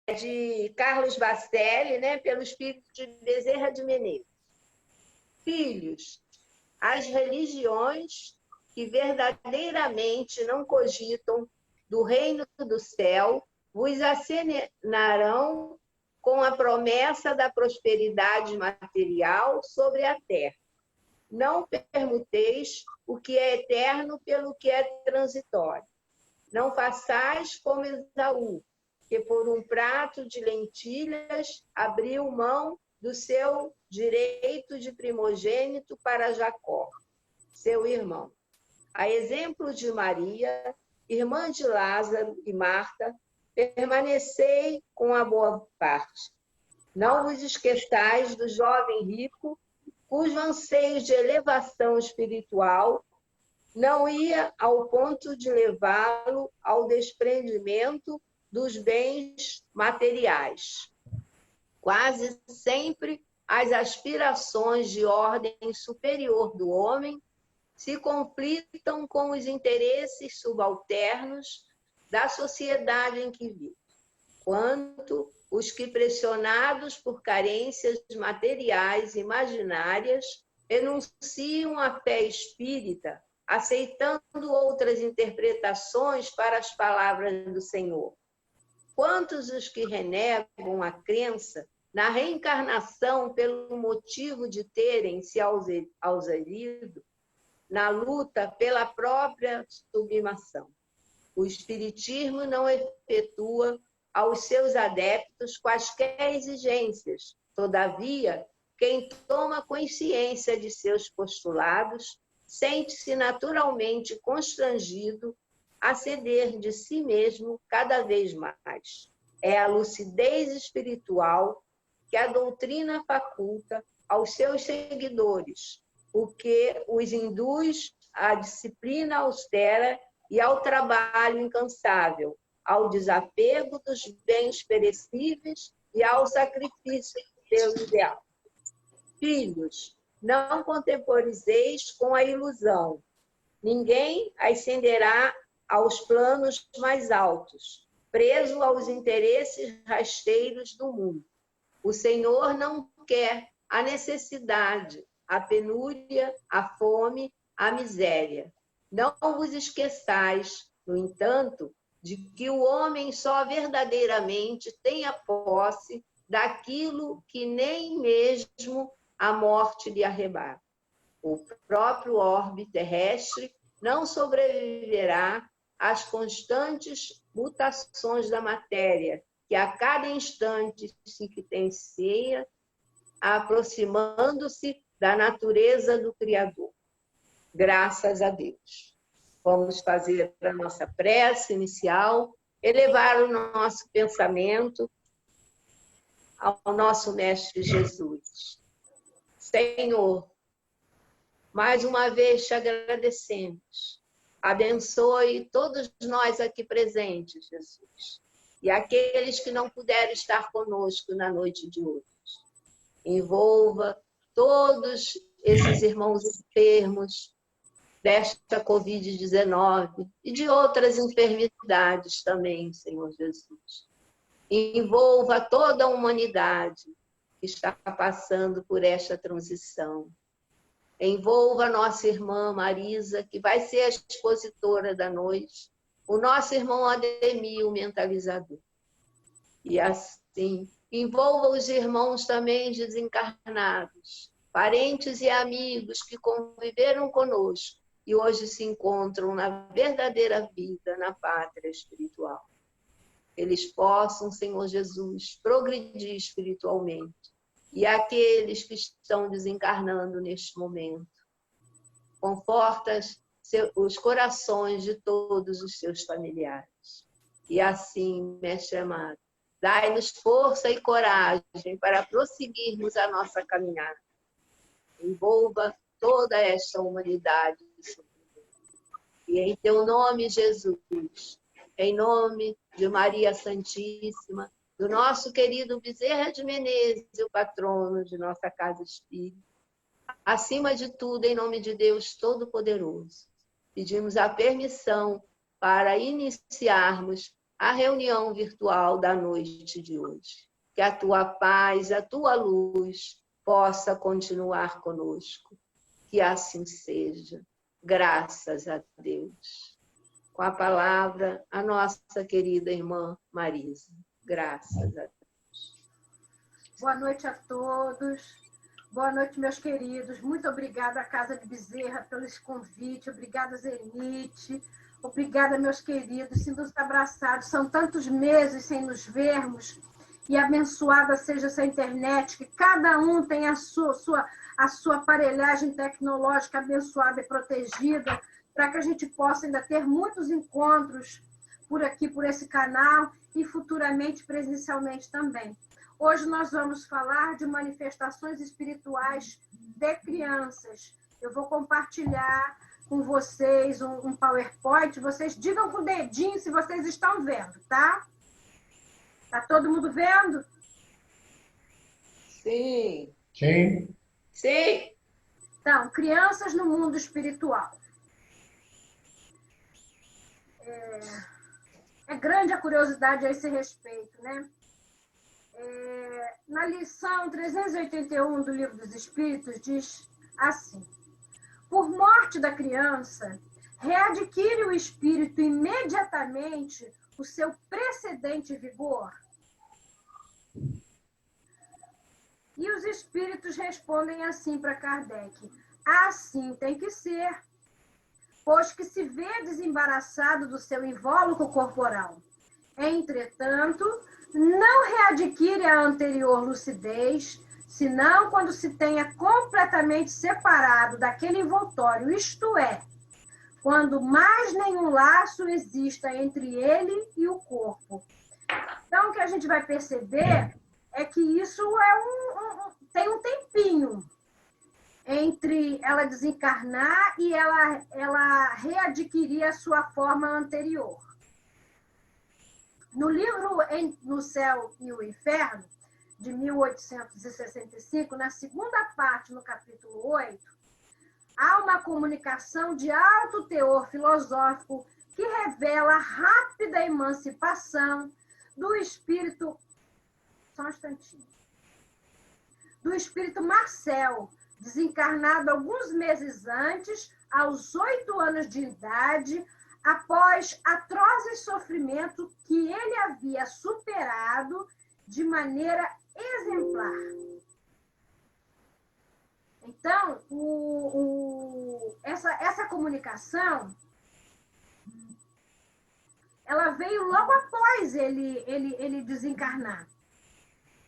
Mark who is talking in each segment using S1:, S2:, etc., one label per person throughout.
S1: de Carlos Bacelli, né, pelo espírito de Bezerra de Menezes. Filhos, as religiões que verdadeiramente não cogitam do reino do céu vos acenarão com a promessa da prosperidade material sobre a terra. Não permuteis o que é eterno pelo que é transitório. Não façais como Esaú, que por um prato de lentilhas abriu mão do seu direito de primogênito para Jacó, seu irmão. A exemplo de Maria, irmã de Lázaro e Marta, permanecei com a boa parte. Não vos esqueçais do jovem rico, cujo anseio de elevação espiritual não ia ao ponto de levá-lo ao desprendimento dos bens materiais. Quase sempre as aspirações de ordem superior do homem se conflitam com os interesses subalternos da sociedade em que vive, quanto os que, pressionados por carências materiais imaginárias, enunciam a fé espírita, aceitando outras interpretações para as palavras do Senhor. Quantos os que renegam a crença na reencarnação pelo motivo de terem se auserido na luta pela própria sublimação. O Espiritismo não efetua aos seus adeptos quaisquer exigências. Todavia, quem toma consciência de seus postulados sente-se naturalmente constrangido a ceder de si mesmo cada vez mais. É a lucidez espiritual que a doutrina faculta aos seus seguidores, o que os induz à disciplina austera e ao trabalho incansável, ao desapego dos bens perecíveis e ao sacrifício pelo ideal. Filhos, não contemporizeis com a ilusão. Ninguém ascenderá aos planos mais altos, preso aos interesses rasteiros do mundo. O Senhor não quer a necessidade, a penúria, a fome, a miséria. Não vos esqueçais, no entanto, de que o homem só verdadeiramente tem a posse daquilo que nem mesmo a morte lhe arrebata. O próprio orbe terrestre não sobreviverá às constantes mutações da matéria, que a cada instante se evidencia, aproximando-se da natureza do Criador. Graças a Deus. Vamos fazer a nossa prece inicial, elevar o nosso pensamento ao nosso Mestre Jesus. Senhor, mais uma vez te agradecemos. Abençoe todos nós aqui presentes, Jesus, e aqueles que não puderam estar conosco na noite de hoje. Envolva todos esses irmãos enfermos desta Covid-19 e de outras enfermidades também, Senhor Jesus. Envolva toda a humanidade que está passando por esta transição. Envolva a nossa irmã Marisa, que vai ser a expositora da noite, o nosso irmão Ademir, o mentalizador. E assim, envolva os irmãos também desencarnados, parentes e amigos que conviveram conosco e hoje se encontram na verdadeira vida, na pátria espiritual. Eles possam, Senhor Jesus, progredir espiritualmente. E aqueles que estão desencarnando neste momento, conforta os corações de todos os seus familiares. E assim, Mestre amado, dai-nos força e coragem para prosseguirmos a nossa caminhada. Envolva toda esta humanidade. E em teu nome, Jesus, em nome de Maria Santíssima, do nosso querido Bezerra de Menezes, o patrono de nossa casa espírita, acima de tudo, em nome de Deus Todo-Poderoso, pedimos a permissão para iniciarmos a reunião virtual da noite de hoje. Que a tua paz, a tua luz possa continuar conosco. Que assim seja. Graças a Deus. Com a palavra, a nossa querida irmã Marisa. Graças a Deus.
S2: Boa noite a todos. Boa noite, meus queridos. Muito obrigada à Casa de Bezerra pelo esse convite. Obrigada, Zenite. Obrigada, meus queridos. Sintam-se abraçados. São tantos meses sem nos vermos. E abençoada seja essa internet, que cada um tem a sua aparelhagem tecnológica abençoada e protegida, para que a gente possa ainda ter muitos encontros por aqui, por esse canal, e futuramente presencialmente também. Hoje nós vamos falar de manifestações espirituais de crianças. Eu vou compartilhar com vocês um PowerPoint. Vocês digam com o dedinho se vocês estão vendo, tá? Tá todo mundo vendo?
S1: Sim.
S3: Sim.
S1: Sim.
S2: Então, crianças no mundo espiritual. É grande a curiosidade a esse respeito, né? Na lição 381 do Livro dos Espíritos, diz assim: por morte da criança, readquire o espírito imediatamente o seu precedente vigor? E os espíritos respondem assim para Kardec: assim tem que ser, pois que se vê desembaraçado do seu invólucro corporal. Entretanto, não readquire a anterior lucidez, senão quando se tenha completamente separado daquele envoltório, isto é, quando mais nenhum laço exista entre ele e o corpo. Então, o que a gente vai perceber é que isso tem um tempinho entre ela desencarnar e ela readquirir a sua forma anterior. No livro No Céu e o Inferno, de 1865, na segunda parte, no capítulo 8, há uma comunicação de alto teor filosófico que revela a rápida emancipação do espírito... Só um instantinho. Do espírito Marcel, desencarnado alguns meses antes, aos 8 anos de idade, após atrozes sofrimentos que ele havia superado de maneira exemplar. Então, essa comunicação, ela veio logo após ele desencarnar.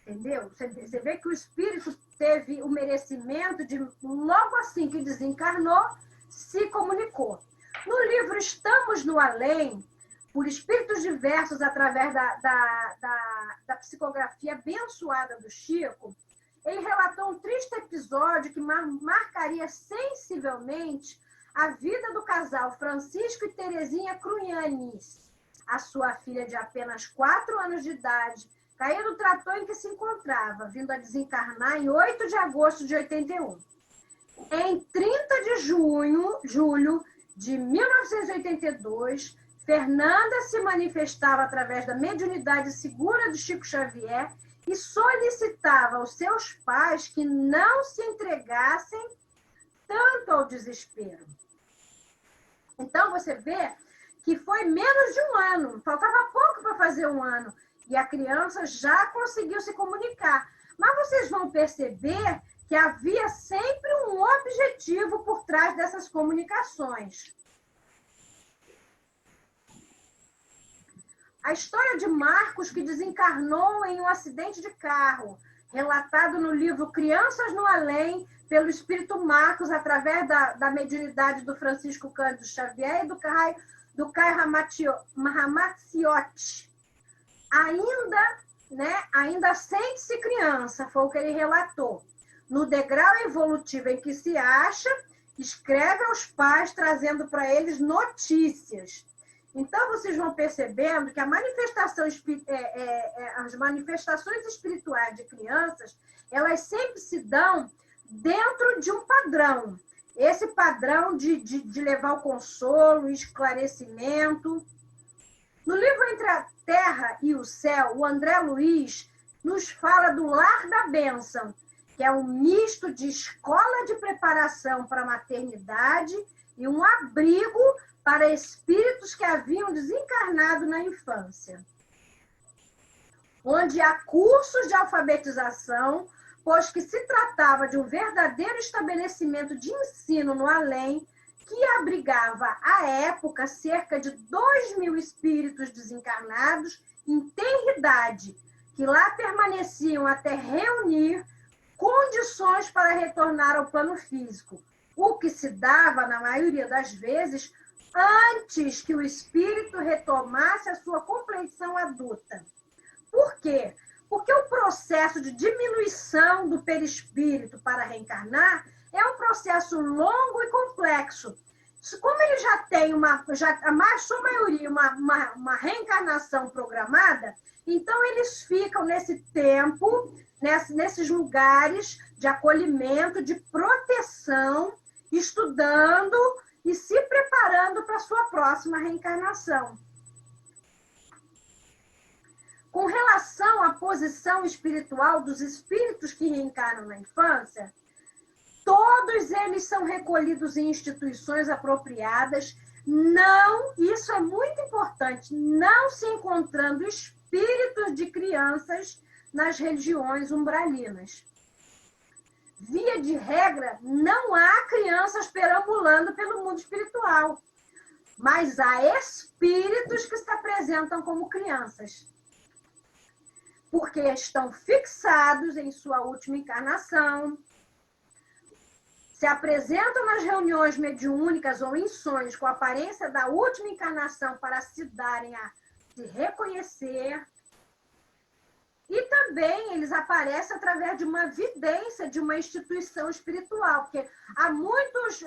S2: Entendeu? Você vê que o espírito teve o merecimento de, logo assim que desencarnou, se comunicou. No livro Estamos no Além, por espíritos diversos, através da psicografia abençoada do Chico, ele relatou um triste episódio que marcaria sensivelmente a vida do casal Francisco e Terezinha Cruianis. A sua filha de apenas 4 anos de idade caiu do trator em que se encontrava, vindo a desencarnar em 8 de agosto de 81. Em 30 de julho de 1982, Fernanda se manifestava através da mediunidade segura do Chico Xavier e solicitava aos seus pais que não se entregassem tanto ao desespero. Então, você vê que foi menos de 1 ano, faltava pouco para fazer 1 ano, e a criança já conseguiu se comunicar. Mas vocês vão perceber que havia sempre um objetivo por trás dessas comunicações. A história de Marcos, que desencarnou em um acidente de carro, relatado no livro Crianças no Além, pelo Espírito Marcos, através da mediunidade do Francisco Cândido Xavier e do Caio Ramaciotti. Ainda sente-se criança, foi o que ele relatou. No degrau evolutivo em que se acha, escreve aos pais, trazendo para eles notícias. Então, vocês vão percebendo que as manifestações espirituais de crianças, elas sempre se dão dentro de um padrão. Esse padrão de levar o consolo, o esclarecimento. No livro Entre a Terra e o Céu, o André Luiz nos fala do Lar da Bênção, que é um misto de escola de preparação para a maternidade e um abrigo para espíritos que haviam desencarnado na infância, onde há cursos de alfabetização, pois que se tratava de um verdadeiro estabelecimento de ensino no além, que abrigava, à época, cerca de 2.000 espíritos desencarnados em tenra idade, que lá permaneciam até reunir condições para retornar ao plano físico, o que se dava, na maioria das vezes, antes que o espírito retomasse a sua compleição adulta. Por quê? Porque o processo de diminuição do perispírito para reencarnar é um processo longo e complexo. Como ele já tem a sua maioria, uma reencarnação programada, então eles ficam nesse tempo, nesses lugares de acolhimento, de proteção, estudando e se preparando para a sua próxima reencarnação. Com relação à posição espiritual dos espíritos que reencarnam na infância, todos eles são recolhidos em instituições apropriadas, isso é muito importante, não se encontrando espíritos de crianças nas regiões umbralinas. Via de regra, não há crianças perambulando pelo mundo espiritual, mas há espíritos que se apresentam como crianças, porque estão fixados em sua última encarnação, se apresentam nas reuniões mediúnicas ou em sonhos com a aparência da última encarnação para se darem a se reconhecer. E também eles aparecem através de uma vidência de uma instituição espiritual, porque há muitos,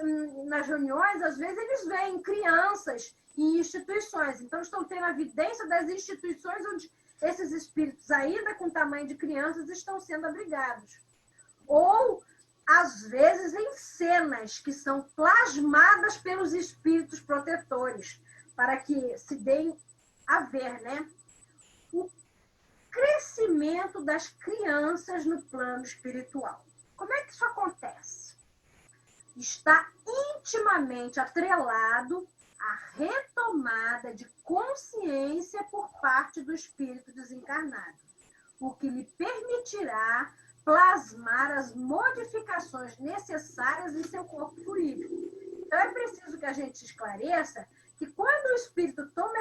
S2: nas reuniões, às vezes eles veem crianças em instituições, então estão tendo a vidência das instituições onde esses espíritos, ainda com tamanho de crianças, estão sendo abrigados. Ou, às vezes, em cenas que são plasmadas pelos espíritos protetores, para que se deem a ver, né? O crescimento das crianças no plano espiritual. Como é que isso acontece? Está intimamente atrelado à retomada de consciência por parte do espírito desencarnado, o que lhe permitirá plasmar as modificações necessárias em seu corpo fluídico. Então, é preciso que a gente esclareça que quando o espírito toma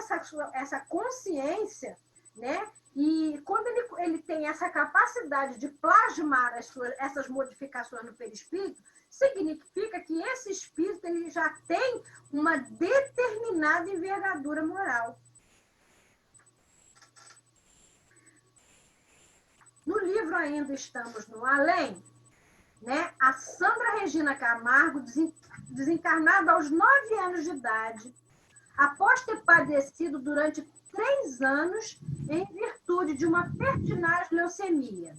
S2: essa consciência, né, e quando ele tem essa capacidade de plasmar essas modificações no perispírito, significa que esse espírito ele já tem uma determinada envergadura moral. No livro Ainda Estamos no Além, né, a Sandra Regina Camargo, desencarnada aos 9 anos de idade, após ter padecido durante 3 anos em virtude de uma pertinaz leucemia.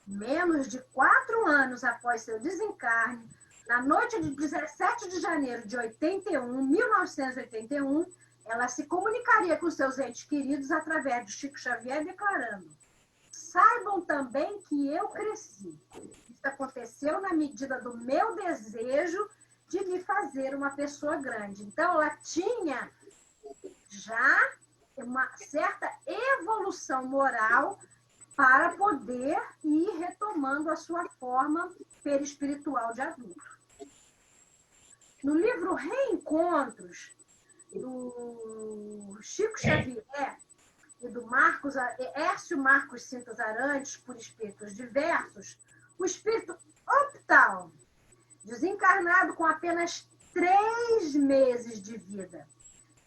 S2: Menos de 4 anos após seu desencarne, na noite de 17 de janeiro de 1981, ela se comunicaria com seus entes queridos através de Chico Xavier, declarando: saibam também que eu cresci. Isso aconteceu na medida do meu desejo de me fazer uma pessoa grande. Então, ela tinha já uma certa evolução moral para poder ir retomando a sua forma perispiritual de adulto. No livro Reencontros, do Chico Xavier e do Hércio Marcos Cintas Arantes, por espíritos diversos, o espírito Optal, desencarnado com apenas 3 meses de vida.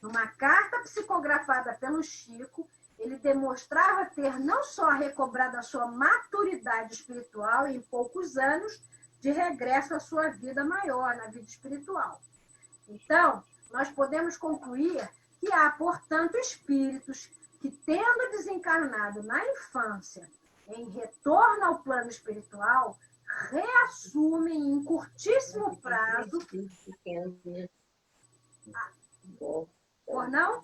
S2: Numa carta psicografada pelo Chico, ele demonstrava ter não só recobrado a sua maturidade espiritual em poucos anos de regresso à sua vida maior, na vida espiritual. Então, nós podemos concluir que há, portanto, espíritos que, tendo desencarnado na infância, em retorno ao plano espiritual, reassumem em curtíssimo prazo... Por não?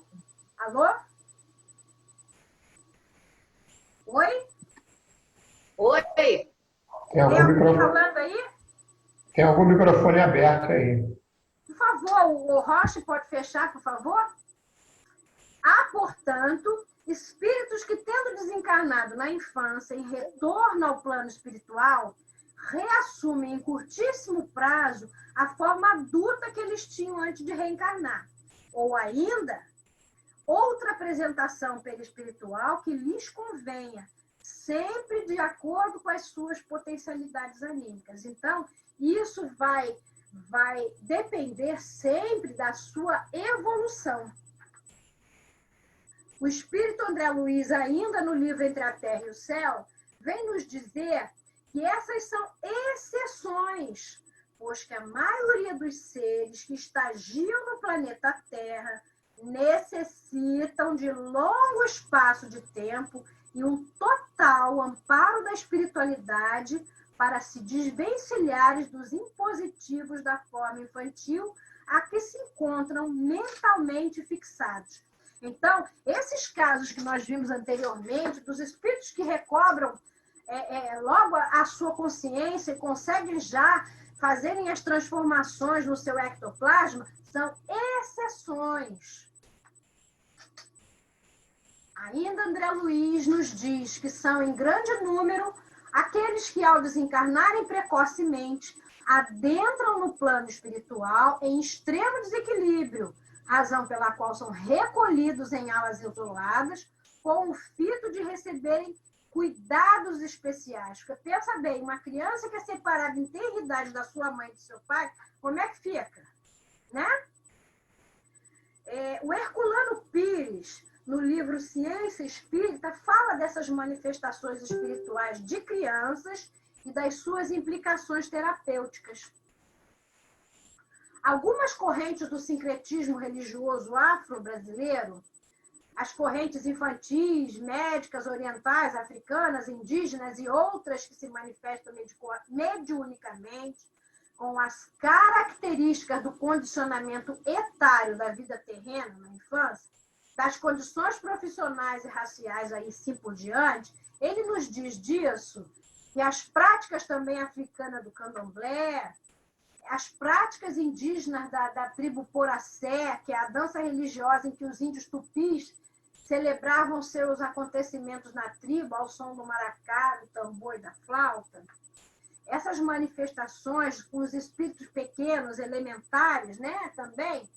S2: Alô? Oi?
S1: Oi?
S3: Tem
S2: Tem
S3: algum
S2: alguém
S3: microfone,
S2: falando aí?
S3: tem algum microfone aberto aí.
S2: Por favor, o Roche pode fechar, por favor? Há, portanto, espíritos que, tendo desencarnado na infância e retorno ao plano espiritual, reassumem em curtíssimo prazo a forma adulta que eles tinham antes de reencarnar. Ou ainda, outra apresentação perispiritual que lhes convenha, sempre de acordo com as suas potencialidades anímicas. Então, isso vai depender sempre da sua evolução. O espírito André Luiz, ainda no livro Entre a Terra e o Céu, vem nos dizer que essas são exceções, pois que a maioria dos seres que estagiam no planeta Terra necessitam de longo espaço de tempo e um total amparo da espiritualidade para se desvencilharem dos impositivos da forma infantil a que se encontram mentalmente fixados. Então, esses casos que nós vimos anteriormente, dos espíritos que recobram logo a sua consciência e conseguem já fazerem as transformações no seu ectoplasma, são exceções. Ainda André Luiz nos diz que são em grande número aqueles que, ao desencarnarem precocemente, adentram no plano espiritual em extremo desequilíbrio, razão pela qual são recolhidos em alas isoladas, com o fito de receberem cuidados especiais. Porque pensa bem, uma criança que é separada em tenridade da sua mãe e do seu pai, como é que fica? Né? O Herculano Pires, no livro Ciência Espírita, fala dessas manifestações espirituais de crianças e das suas implicações terapêuticas. Algumas correntes do sincretismo religioso afro-brasileiro, as correntes infantis, médicas, orientais, africanas, indígenas e outras que se manifestam mediunicamente, com as características do condicionamento etário da vida terrena na infância, das condições profissionais e raciais, aí sim por diante, ele nos diz disso, que as práticas também africanas do candomblé, as práticas indígenas da tribo Poracé, que é a dança religiosa em que os índios tupis celebravam seus acontecimentos na tribo ao som do maracá, do tambor e da flauta. Essas manifestações com os espíritos pequenos, elementares, né, também,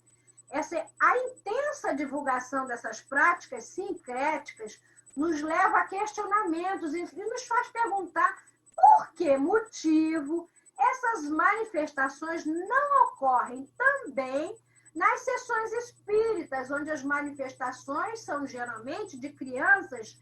S2: a intensa divulgação dessas práticas sincréticas nos leva a questionamentos e nos faz perguntar por que motivo essas manifestações não ocorrem também nas sessões espíritas, onde as manifestações são geralmente de crianças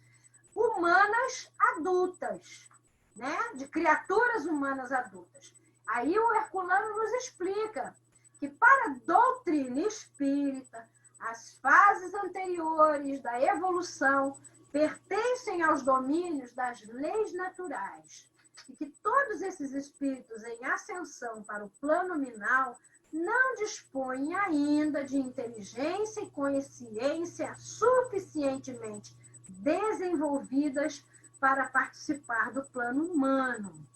S2: humanas adultas, né? De criaturas humanas adultas. Aí o Herculano nos explica que para a doutrina espírita, as fases anteriores da evolução pertencem aos domínios das leis naturais e que todos esses espíritos em ascensão para o plano nominal não dispõem ainda de inteligência e consciência suficientemente desenvolvidas para participar do plano humano.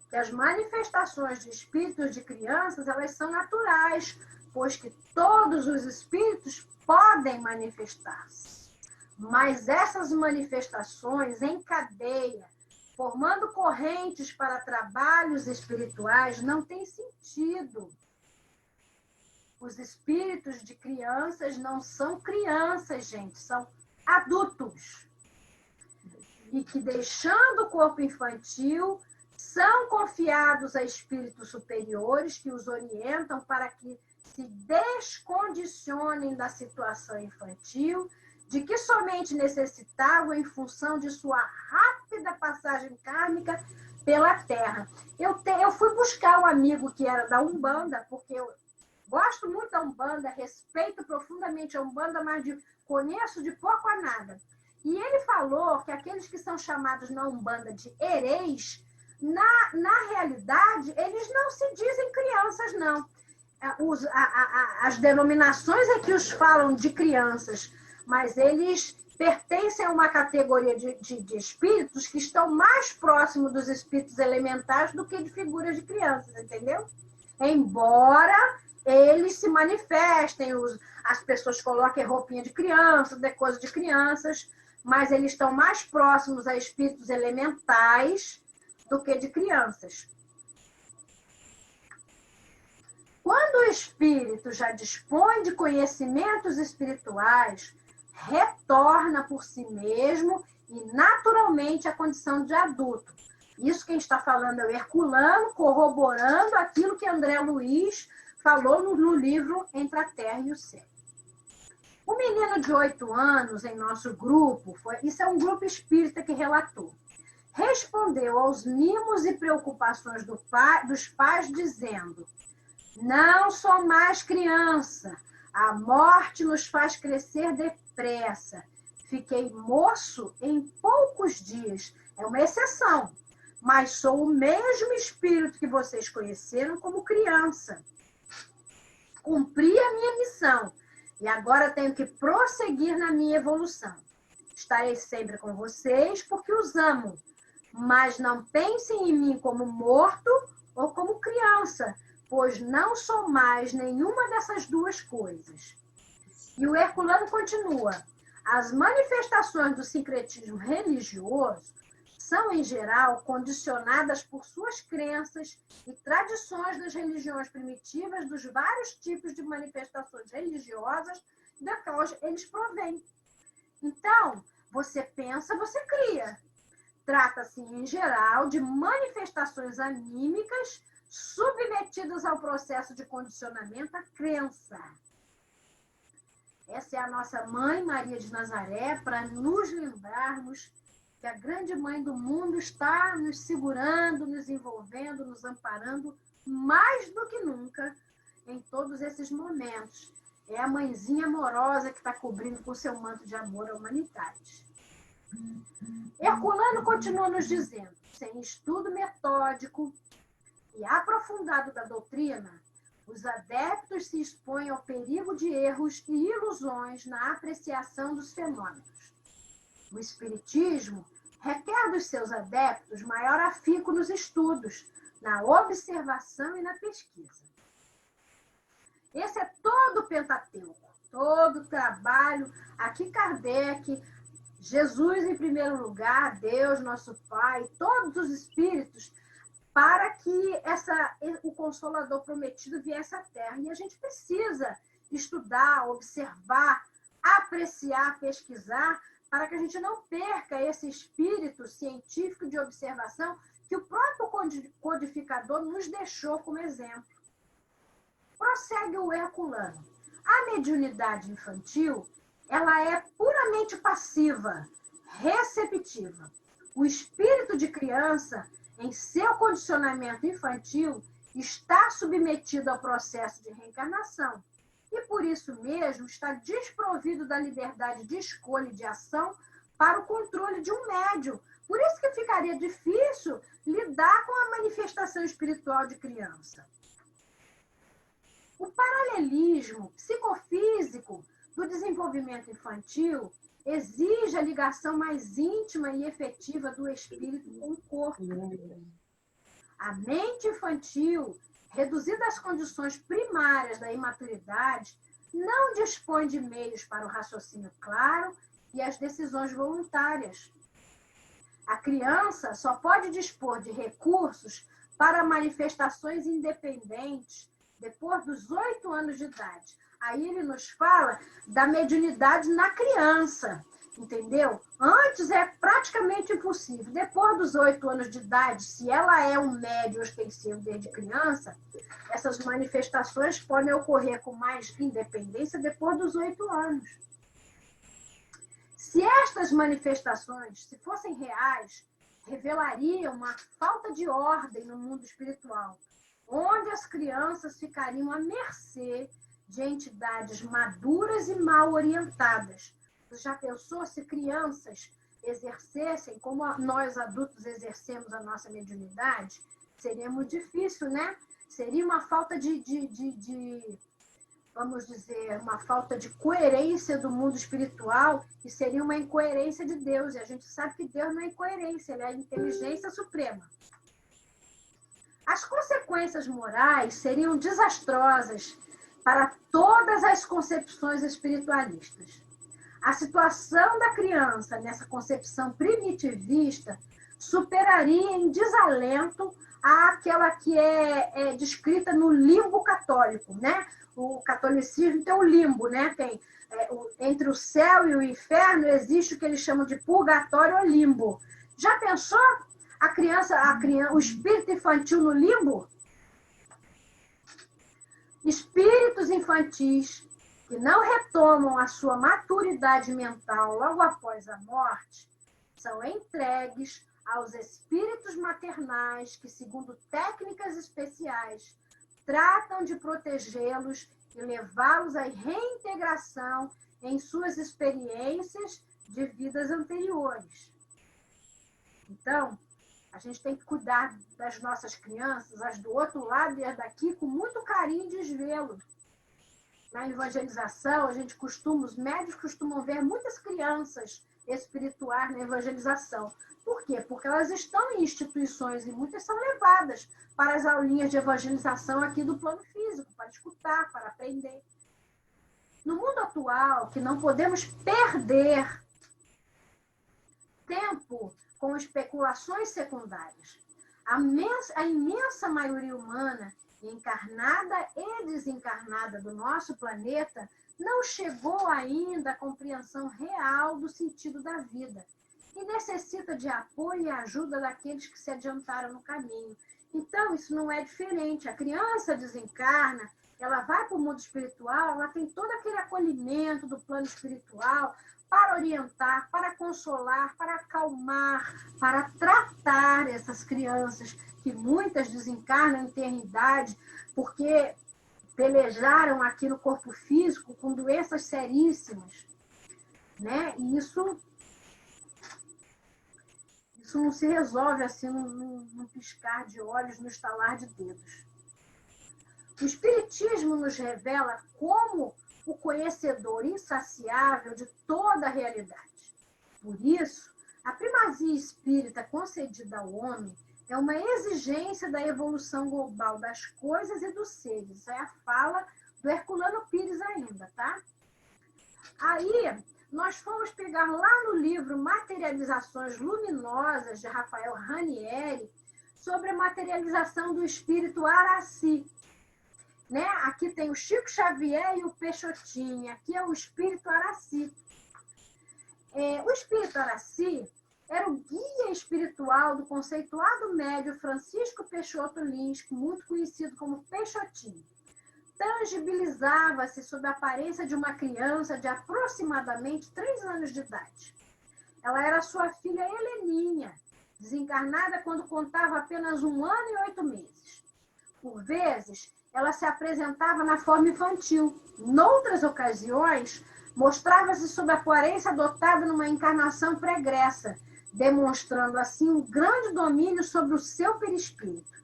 S2: Que as manifestações de espíritos de crianças, elas são naturais, pois que todos os espíritos podem manifestar-se. Mas essas manifestações em cadeia, formando correntes para trabalhos espirituais, não têm sentido. Os espíritos de crianças não são crianças, gente, são adultos. E que, deixando o corpo infantil, são confiados a espíritos superiores que os orientam para que se descondicionem da situação infantil, de que somente necessitavam em função de sua rápida passagem kármica pela Terra. Eu fui buscar um amigo que era da Umbanda, porque eu gosto muito da Umbanda, respeito profundamente a Umbanda, mas conheço de pouco a nada. E ele falou que aqueles que são chamados na Umbanda de hereis, na realidade, eles não se dizem crianças, não. as denominações é que os falam de crianças, mas eles pertencem a uma categoria de espíritos que estão mais próximos dos espíritos elementares do que de figuras de crianças, entendeu? Embora eles se manifestem, as pessoas coloquem roupinha de criança, coisa de crianças, mas eles estão mais próximos a espíritos elementais do que de crianças. Quando o espírito já dispõe de conhecimentos espirituais, retorna por si mesmo e naturalmente à condição de adulto. Isso quem está falando é o Herculano, corroborando aquilo que André Luiz falou no livro Entre a Terra e o Céu. O menino de 8 anos em nosso grupo, isso é um grupo espírita que relatou, respondeu aos mimos e preocupações dos pais dizendo: não sou mais criança, a morte nos faz crescer depressa. Fiquei moço em poucos dias, é uma exceção, mas sou o mesmo espírito que vocês conheceram como criança. Cumpri a minha missão e agora tenho que prosseguir na minha evolução. Estarei sempre com vocês porque os amo, mas não pensem em mim como morto ou como criança, pois não sou mais nenhuma dessas duas coisas. E o Herculano continua: as manifestações do sincretismo religioso são, em geral, condicionadas por suas crenças e tradições das religiões primitivas, dos vários tipos de manifestações religiosas da qual eles provêm. Então, você pensa, você cria. Trata-se, em geral, de manifestações anímicas submetidas ao processo de condicionamento à crença. Essa é a nossa mãe, Maria de Nazaré, para nos lembrarmos que a grande mãe do mundo está nos segurando, nos envolvendo, nos amparando mais do que nunca em todos esses momentos. É a mãezinha amorosa que está cobrindo com seu manto de amor a humanidade. Herculano continua nos dizendo: sem estudo metódico e aprofundado da doutrina, os adeptos se expõem ao perigo de erros e ilusões na apreciação dos fenômenos. O Espiritismo requer dos seus adeptos maior afinco nos estudos, na observação e na pesquisa. Esse é todo o Pentateuco, todo o trabalho. Aqui Kardec, Jesus em primeiro lugar, Deus, nosso Pai, todos os espíritos, para que o Consolador prometido viesse à Terra. E a gente precisa estudar, observar, apreciar, pesquisar, para que a gente não perca esse espírito científico de observação que o próprio codificador nos deixou como exemplo. Prossegue o Herculano. A mediunidade infantil, ela é puramente passiva, receptiva. O espírito de criança, em seu condicionamento infantil, está submetido ao processo de reencarnação e, por isso mesmo, está desprovido da liberdade de escolha e de ação para o controle de um médium. Por isso que ficaria difícil lidar com a manifestação espiritual de criança. O paralelismo psicofísico do desenvolvimento infantil exige a ligação mais íntima e efetiva do espírito com o corpo. A mente infantil, reduzida às condições primárias da imaturidade, não dispõe de meios para o raciocínio claro e as decisões voluntárias. A criança só pode dispor de recursos para manifestações independentes depois dos 8 anos de idade. Aí ele nos fala da mediunidade na criança, entendeu? Antes é praticamente impossível. Depois dos 8 anos de idade, se ela é um médium ostensivo desde criança, essas manifestações podem ocorrer com mais independência depois dos 8 anos. Se estas manifestações, se fossem reais, revelariam uma falta de ordem no mundo espiritual, onde as crianças ficariam à mercê de entidades maduras e mal orientadas. Você já pensou se crianças exercessem como nós adultos exercemos a nossa mediunidade? Seria muito difícil, né? seria uma falta vamos dizer, uma falta de coerência do mundo espiritual e seria uma incoerência de Deus. E a gente sabe que Deus não é incoerência, ele é a inteligência suprema. As consequências morais seriam desastrosas para todas as concepções espiritualistas. A situação da criança nessa concepção primitivista superaria em desalento àquela que é descrita no limbo católico, né? O catolicismo tem o limbo, né? Tem, entre o céu e o inferno existe o que eles chamam de purgatório ou limbo. Já pensou o espírito infantil no limbo? Espíritos infantis que não retomam a sua maturidade mental logo após a morte são entregues aos espíritos maternais que, segundo técnicas especiais, tratam de protegê-los e levá-los à reintegração em suas experiências de vidas anteriores. Então, a gente tem que cuidar das nossas crianças, as do outro lado e as daqui, com muito carinho e desvelo. Na evangelização, os médios costumam ver muitas crianças espirituais na evangelização. Por quê? Porque elas estão em instituições e muitas são levadas para as aulinhas de evangelização aqui do plano físico, para escutar, para aprender. No mundo atual, que não podemos perder tempo com especulações secundárias, a imensa maioria humana, encarnada e desencarnada do nosso planeta, não chegou ainda à compreensão real do sentido da vida e necessita de apoio e ajuda daqueles que se adiantaram no caminho. Então, isso não é diferente. A criança desencarna, ela vai para o mundo espiritual, ela tem todo aquele acolhimento do plano espiritual para orientar, para consolar, para acalmar, para tratar essas crianças, que muitas desencarnam em eternidade, porque pelejaram aqui no corpo físico com doenças seríssimas, né? E isso não se resolve assim num piscar de olhos, no estalar de dedos. O Espiritismo nos revela como o conhecedor insaciável de toda a realidade. Por isso, a primazia espírita concedida ao homem é uma exigência da evolução global das coisas e dos seres. Isso é a fala do Herculano Pires ainda, tá? Aí, nós fomos pegar lá no livro Materializações Luminosas, de Rafael Ranieri, sobre a materialização do espírito Araci. Né? Aqui tem o Chico Xavier e o Peixotinho. Aqui é o espírito Araci. O espírito Araci era o guia espiritual do conceituado médium Francisco Peixoto Lins, muito conhecido como Peixotinho. Tangibilizava-se sob a aparência de uma criança de aproximadamente 3 anos de idade. Ela era sua filha Heleninha, desencarnada quando contava apenas 1 ano e 8 meses. Por vezes, ela se apresentava na forma infantil. Noutras ocasiões, mostrava-se sob a aparência adotada numa encarnação pregressa, demonstrando assim um grande domínio sobre o seu perispírito.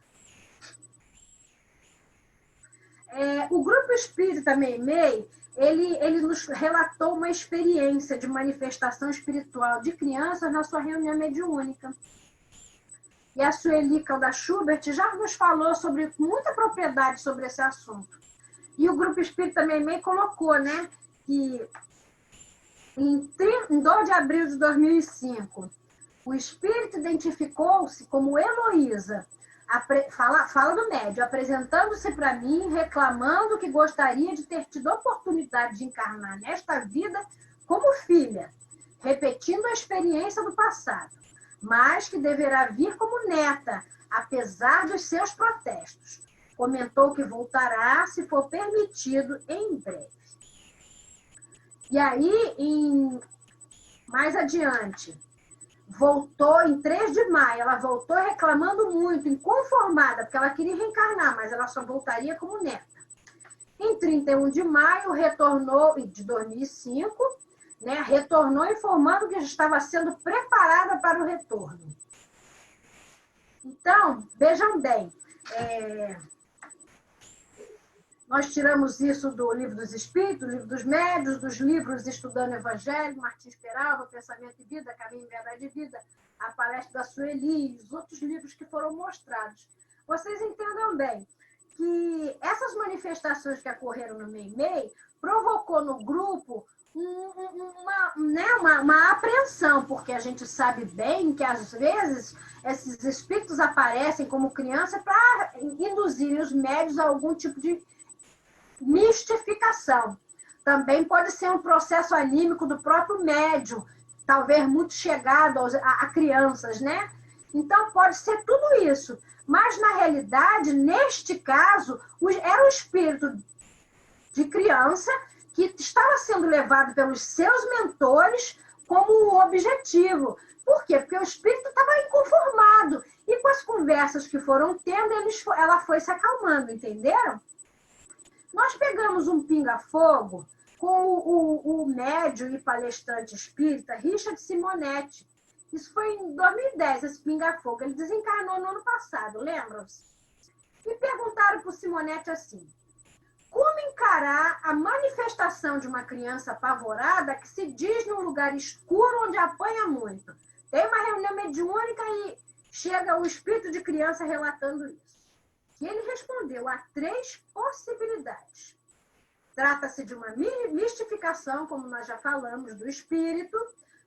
S2: O grupo espírita Meimei, ele nos relatou uma experiência de manifestação espiritual de crianças na sua reunião mediúnica. E a Sueli Calda Schubert já nos falou com muita propriedade sobre esse assunto. E o grupo espírita Meimei colocou, né, que em 2 de abril de 2005, o espírito identificou-se como Heloísa, fala do médium, apresentando-se para mim, reclamando que gostaria de ter tido a oportunidade de encarnar nesta vida como filha, repetindo a experiência do passado, mas que deverá vir como neta, apesar dos seus protestos. Comentou que voltará, se for permitido, em breve. E aí, mais adiante, voltou em 3 de maio, ela voltou reclamando muito, inconformada, porque ela queria reencarnar, mas ela só voltaria como neta. Em 31 de maio, retornou, de 2005, né, retornou informando que já estava sendo preparada para o retorno. Então, vejam bem, Nós tiramos isso do Livro dos Espíritos, Livro dos Médiuns, dos livros Estudando o Evangelho, Martins Peralva, Pensamento e Vida, Caminho, Verdade e Vida, a palestra da Sueli e os outros livros que foram mostrados. Vocês entendam bem que essas manifestações que ocorreram no Meimei provocou no grupo uma apreensão, porque a gente sabe bem que, às vezes, esses espíritos aparecem como criança para induzir os médios a algum tipo de mistificação. Também pode ser um processo anímico do próprio médium, talvez muito chegado a crianças, né? Então, pode ser tudo isso. Mas, na realidade, neste caso, era um espírito de criança que estava sendo levado pelos seus mentores como objetivo. Por quê? Porque o espírito estava inconformado. E com as conversas que foram tendo, ela foi se acalmando, entenderam? Nós pegamos um pinga-fogo com o médium e palestrante espírita Richard Simonetti. Isso foi em 2010, esse pinga-fogo. Ele desencarnou no ano passado, lembram-se? E perguntaram para o Simonetti assim: como encarar a manifestação de uma criança apavorada que se diz num lugar escuro onde apanha muito? Tem uma reunião mediúnica e chega o espírito de criança relatando isso. E ele respondeu: há 3 possibilidades. Trata-se de uma mistificação, como nós já falamos, do espírito,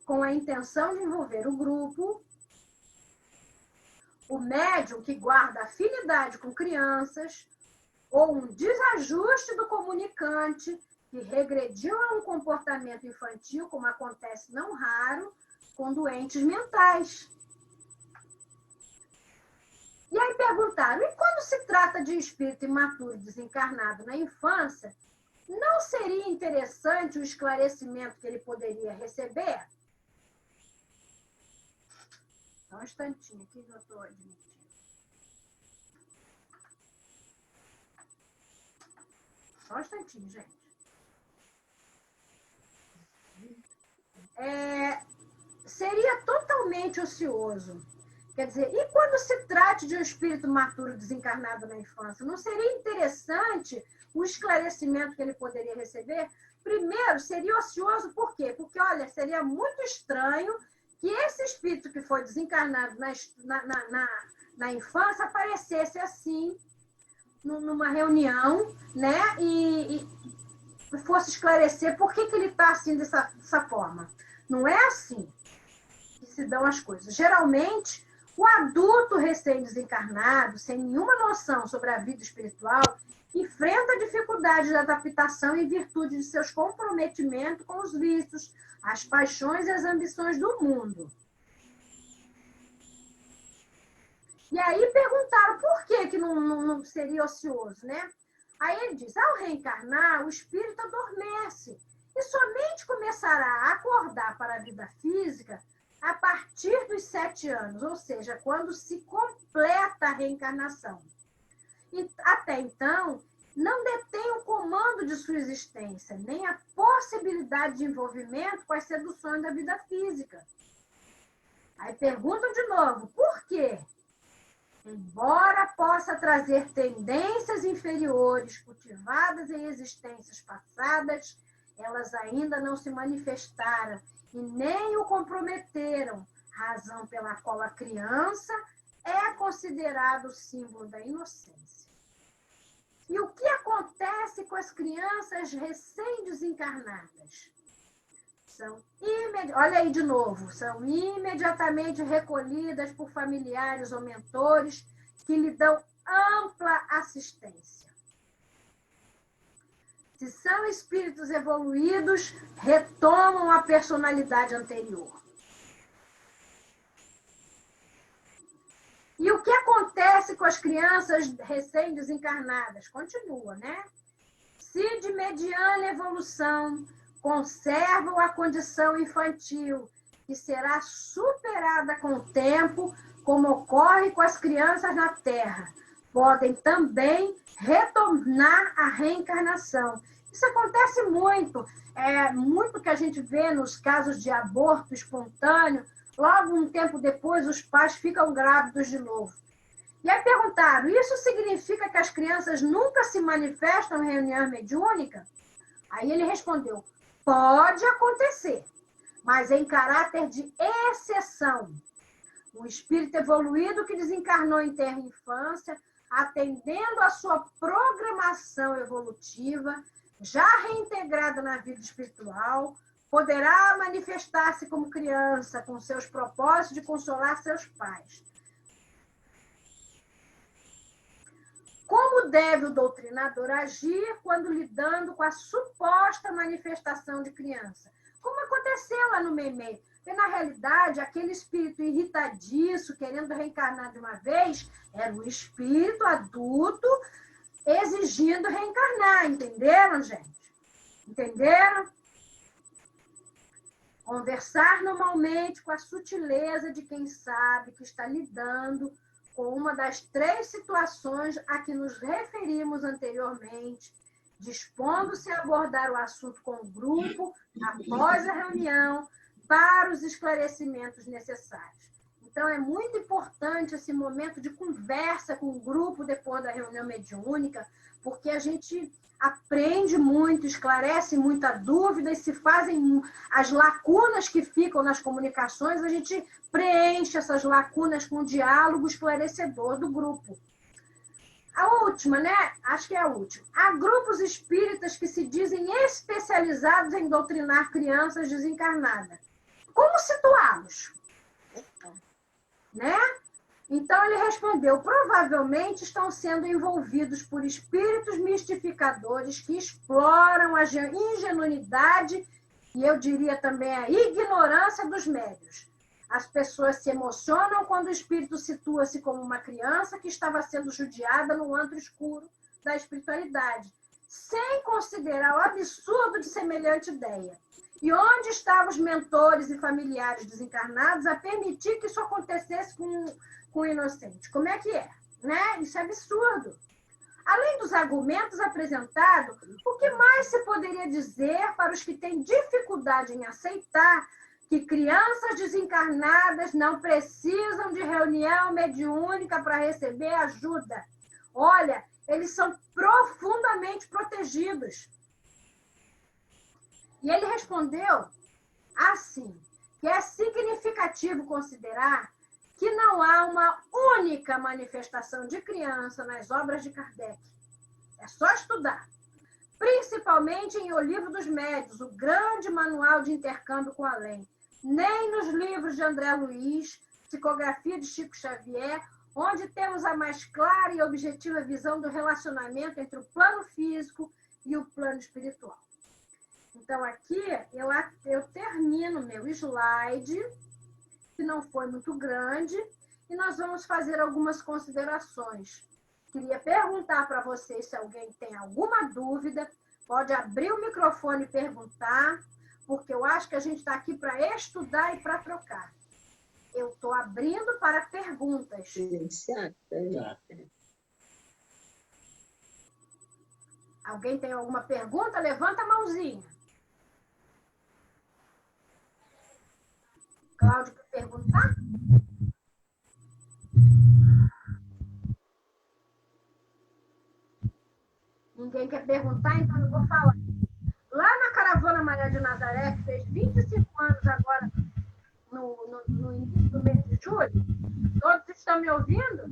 S2: com a intenção de envolver o grupo. O médium que guarda afinidade com crianças, ou um desajuste do comunicante que regrediu a um comportamento infantil, como acontece não raro com doentes mentais. E aí perguntaram: e quando se trata de espírito imaturo desencarnado na infância, não seria interessante o esclarecimento que ele poderia receber? Só um instantinho aqui que eu estou admitindo. Só um instantinho, gente. Seria totalmente ocioso. Quer dizer, e quando se trata de um espírito maturo desencarnado na infância, não seria interessante o esclarecimento que ele poderia receber? Primeiro, seria ocioso por quê? Porque, olha, seria muito estranho que esse espírito que foi desencarnado na infância aparecesse assim, numa reunião, né? E fosse esclarecer por que ele está assim dessa forma. Não é assim que se dão as coisas. Geralmente, o adulto recém-desencarnado, sem nenhuma noção sobre a vida espiritual, enfrenta dificuldades de adaptação em virtude de seus comprometimentos com os vícios, as paixões e as ambições do mundo. E aí perguntaram por que não seria ocioso, né? Aí ele diz: ao reencarnar, o espírito adormece e somente começará a acordar para a vida física a partir dos 7 anos, ou seja, quando se completa a reencarnação. E até então, não detém o comando de sua existência, nem a possibilidade de envolvimento com as seduções da vida física. Aí perguntam de novo: por quê? Embora possa trazer tendências inferiores cultivadas em existências passadas, elas ainda não se manifestaram e nem o comprometeram, razão pela qual a criança é considerado o símbolo da inocência. E o que acontece com as crianças recém-desencarnadas? Olha aí de novo, são imediatamente recolhidas por familiares ou mentores que lhe dão ampla assistência. Se são espíritos evoluídos, retomam a personalidade anterior. E o que acontece com as crianças recém-desencarnadas? Continua, né? Se de mediana evolução conservam a condição infantil, que será superada com o tempo, como ocorre com as crianças na Terra, podem também retornar à reencarnação. Isso acontece muito. É muito que a gente vê nos casos de aborto espontâneo. Logo um tempo depois, os pais ficam grávidos de novo. E aí perguntaram, isso significa que as crianças nunca se manifestam em reunião mediúnica? Aí ele respondeu, pode acontecer, mas em caráter de exceção. Um espírito evoluído que desencarnou em terra infância, atendendo à sua programação evolutiva, já reintegrada na vida espiritual, poderá manifestar-se como criança com seus propósitos de consolar seus pais. Como deve o doutrinador agir quando lidando com a suposta manifestação de criança? Como aconteceu lá no Meimei? Porque, na realidade, aquele espírito irritadiço, querendo reencarnar de uma vez, era um espírito adulto exigindo reencarnar. Entenderam, gente? Entenderam? Conversar normalmente com a sutileza de quem sabe que está lidando com uma das 3 situações a que nos referimos anteriormente, dispondo-se a abordar o assunto com o grupo após a reunião para os esclarecimentos necessários. Então, é muito importante esse momento de conversa com o grupo depois da reunião mediúnica, porque a gente aprende muito, esclarece muita dúvida e se fazem as lacunas que ficam nas comunicações, a gente preenche essas lacunas com o diálogo esclarecedor do grupo. A última, né? Acho que é a última. Há grupos espíritas que se dizem especializados em doutrinar crianças desencarnadas. Como situá-los? Né? Então, ele respondeu, provavelmente estão sendo envolvidos por espíritos mistificadores que exploram a ingenuidade e, eu diria também, a ignorância dos médiuns. As pessoas se emocionam quando o espírito situa-se como uma criança que estava sendo judiada no antro escuro da espiritualidade, sem considerar o absurdo de semelhante ideia. E onde estavam os mentores e familiares desencarnados a permitir que isso acontecesse com o inocente? Como é que é? Né? Isso é absurdo. Além dos argumentos apresentados, o que mais se poderia dizer para os que têm dificuldade em aceitar que crianças desencarnadas não precisam de reunião mediúnica para receber ajuda? Olha, eles são profundamente protegidos. E ele respondeu assim, que é significativo considerar que não há uma única manifestação de criança nas obras de Kardec. É só estudar. Principalmente em O Livro dos Médiuns, o grande manual de intercâmbio com o além. Nem nos livros de André Luiz, Psicografia de Chico Xavier, onde temos a mais clara e objetiva visão do relacionamento entre o plano físico e o plano espiritual. Então, aqui eu termino meu slide, que não foi muito grande, e nós vamos fazer algumas considerações. Queria perguntar para vocês se alguém tem alguma dúvida, pode abrir o microfone e perguntar, porque eu acho que a gente está aqui para estudar e para trocar. Eu estou abrindo para perguntas. Alguém tem alguma pergunta? Levanta a mãozinha. Cláudio, quer perguntar? Ninguém quer perguntar, então eu vou falar. Lá na Caravana Maria de Nazaré, que fez 25 anos agora, no início do mês de julho, todos estão me ouvindo?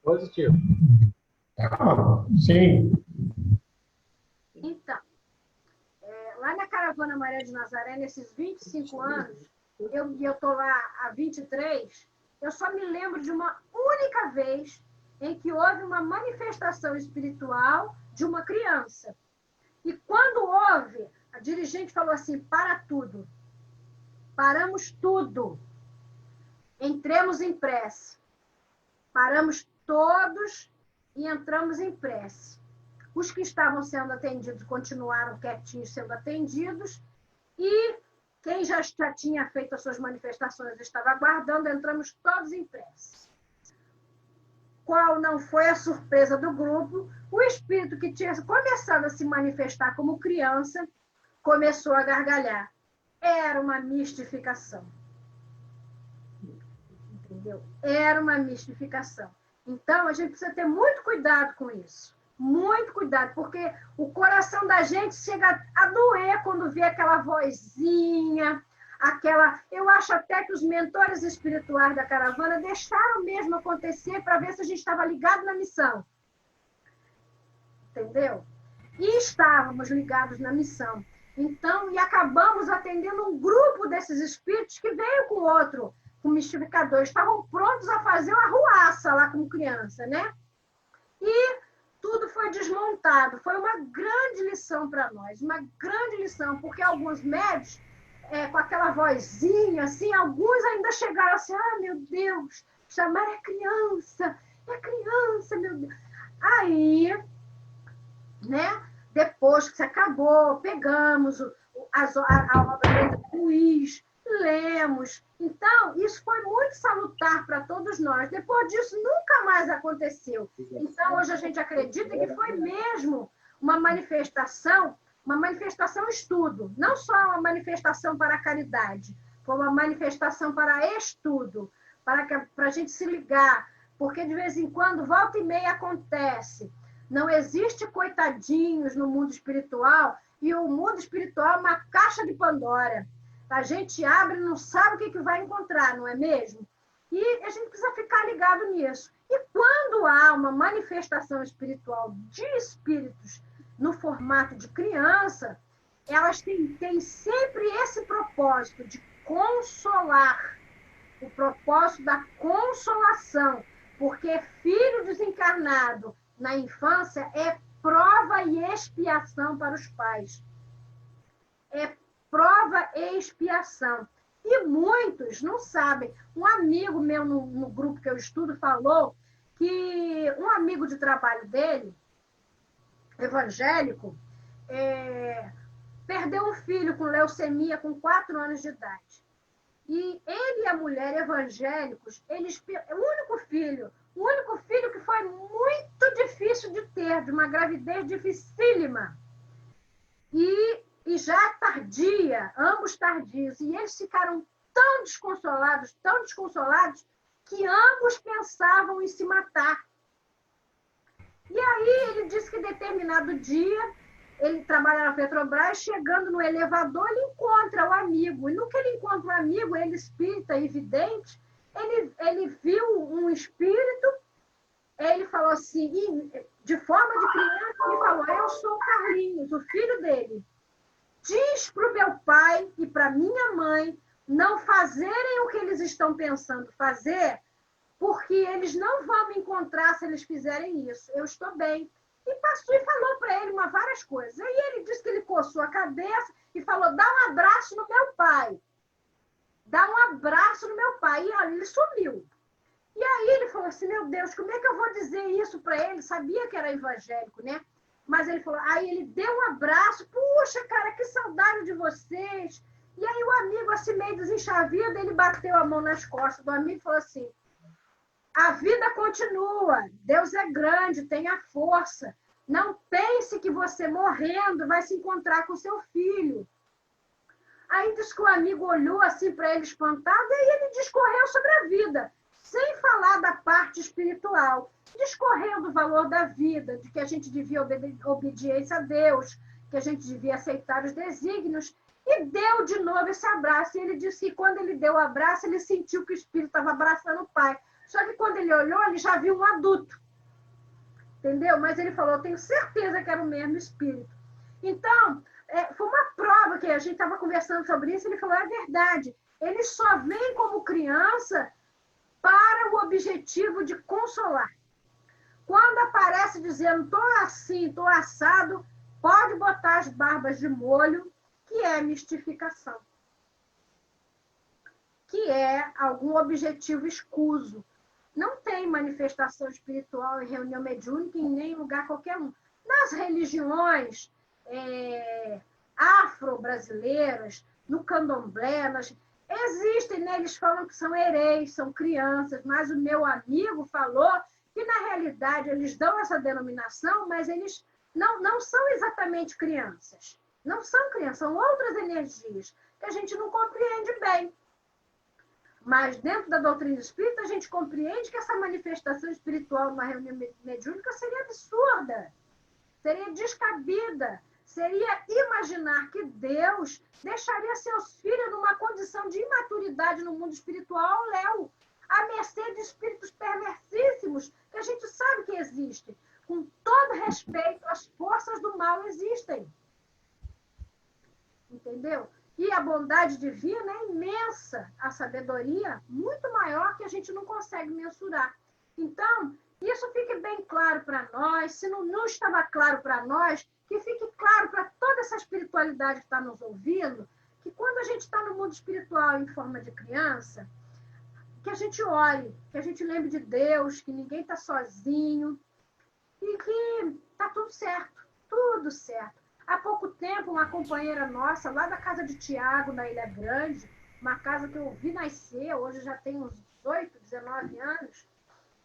S4: Positivo.
S3: Sim.
S2: Então, lá na Caravana Maria de Nazaré, nesses 25 anos, eu estou lá há 23, eu só me lembro de uma única vez em que houve uma manifestação espiritual de uma criança. E quando houve, a dirigente falou assim, para tudo. Paramos tudo. Entremos em prece. Paramos todos e entramos em prece. Os que estavam sendo atendidos continuaram quietinhos sendo atendidos e quem já tinha feito as suas manifestações estava aguardando, entramos todos em prece. Qual não foi a surpresa do grupo? O espírito que tinha começado a se manifestar como criança começou a gargalhar. Era uma mistificação. entendeu? Era uma mistificação. Então, a gente precisa ter muito cuidado com isso. Muito cuidado, porque o coração da gente chega a doer quando vê aquela vozinha, aquela... Eu acho até que os mentores espirituais da caravana deixaram mesmo acontecer para ver se a gente estava ligado na missão. Entendeu? E estávamos ligados na missão. Então, e acabamos atendendo um grupo desses espíritos que veio com outro, com mistificador. Estavam prontos a fazer uma arruaça lá como criança, né? E tudo foi desmontado. Foi uma grande lição para nós, uma grande lição, porque alguns médios, com aquela vozinha, assim, alguns ainda chegaram assim, ah, meu Deus, chamar é criança, meu Deus. Aí, né, depois que se acabou, pegamos a obra do Luiz, lemos. Então, isso foi muito salutar para todos nós. Depois disso, nunca mais aconteceu. Então, hoje a gente acredita que foi mesmo uma manifestação estudo. Não só uma manifestação para a caridade, foi uma manifestação para estudo, para a gente se ligar. Porque, de vez em quando, volta e meia acontece. Não existe coitadinhos no mundo espiritual, e o mundo espiritual é uma caixa de Pandora. A gente abre e não sabe o que vai encontrar, não é mesmo? E a gente precisa ficar ligado nisso. E quando há uma manifestação espiritual de espíritos no formato de criança, elas têm sempre esse propósito de consolar, o propósito da consolação, porque filho desencarnado na infância é prova e expiação para os pais. É prova e expiação. E muitos não sabem. Um amigo meu no grupo que eu estudo falou que um amigo de trabalho dele, evangélico, perdeu um filho com leucemia com 4 anos de idade. E ele e a mulher evangélicos, o único filho que foi muito difícil de ter, de uma gravidez dificílima. E já tardia, ambos tardios, e eles ficaram tão desconsolados, que ambos pensavam em se matar. E aí ele disse que determinado dia, ele trabalha na Petrobras, chegando no elevador, ele encontra o amigo. E no que ele encontra o amigo, ele espírita e vidente, ele viu um espírito, ele falou assim, de forma de criança, ele falou, eu sou o Carlinhos, o filho dele. Diz para o meu pai e para minha mãe não fazerem o que eles estão pensando fazer, porque eles não vão me encontrar se eles fizerem isso. Eu estou bem. E passou e falou para ele várias coisas. Aí ele disse que ele coçou a cabeça e falou, dá um abraço no meu pai. Dá um abraço no meu pai. E olha, ele sumiu. E aí ele falou assim, meu Deus, como é que eu vou dizer isso para ele? Sabia que era evangélico, né? Mas ele falou, aí ele deu um abraço, puxa, cara, que saudade de vocês. E aí o amigo, assim, meio desenchavido, ele bateu a mão nas costas do amigo e falou assim, a vida continua, Deus é grande, tenha força. Não pense que você morrendo vai se encontrar com seu filho. Aí diz que o amigo olhou assim para ele espantado e ele discorreu sobre a vida, sem falar da parte espiritual. Discorreu do valor da vida, de que a gente devia obediência a Deus, que a gente devia aceitar os desígnios, e deu de novo esse abraço. E ele disse que quando ele deu o abraço, ele sentiu que o espírito estava abraçando o pai. Só que quando ele olhou, ele já viu um adulto. Entendeu? Mas ele falou, tenho certeza que era o mesmo espírito. Então, foi uma prova que a gente estava conversando sobre isso, ele falou, é verdade. Eles só vêm como criança para o objetivo de consolar. Quando aparece dizendo, estou assim, estou assado, pode botar as barbas de molho, que é mistificação. Que é algum objetivo escuso. Não tem manifestação espiritual em reunião mediúnica em nenhum lugar qualquer um. Nas religiões afro-brasileiras, no candomblé, existem, né? Eles falam que são hereis, são crianças, mas o meu amigo falou que, na realidade, eles dão essa denominação, mas eles não são exatamente crianças. Não são crianças, são outras energias que a gente não compreende bem. Mas dentro da doutrina espírita, a gente compreende que essa manifestação espiritual numa reunião mediúnica seria absurda, seria descabida, seria imaginar que Deus deixaria seus filhos numa condição de imaturidade no mundo espiritual, Léo, à mercê de espíritos perversíssimos, que a gente sabe que existem. Com todo respeito, as forças do mal existem. Entendeu? E a bondade divina é imensa, a sabedoria muito maior que a gente não consegue mensurar. Então, isso fique bem claro para nós. Se não estava claro para nós, que fique claro para toda essa espiritualidade que está nos ouvindo, que quando a gente está no mundo espiritual em forma de criança, que a gente ore, que a gente lembre de Deus, que ninguém está sozinho e que está tudo certo, tudo certo. Há pouco tempo, uma companheira nossa, lá da casa de Tiago, na Ilha Grande, uma casa que eu vi nascer, hoje já tem uns 18, 19 anos,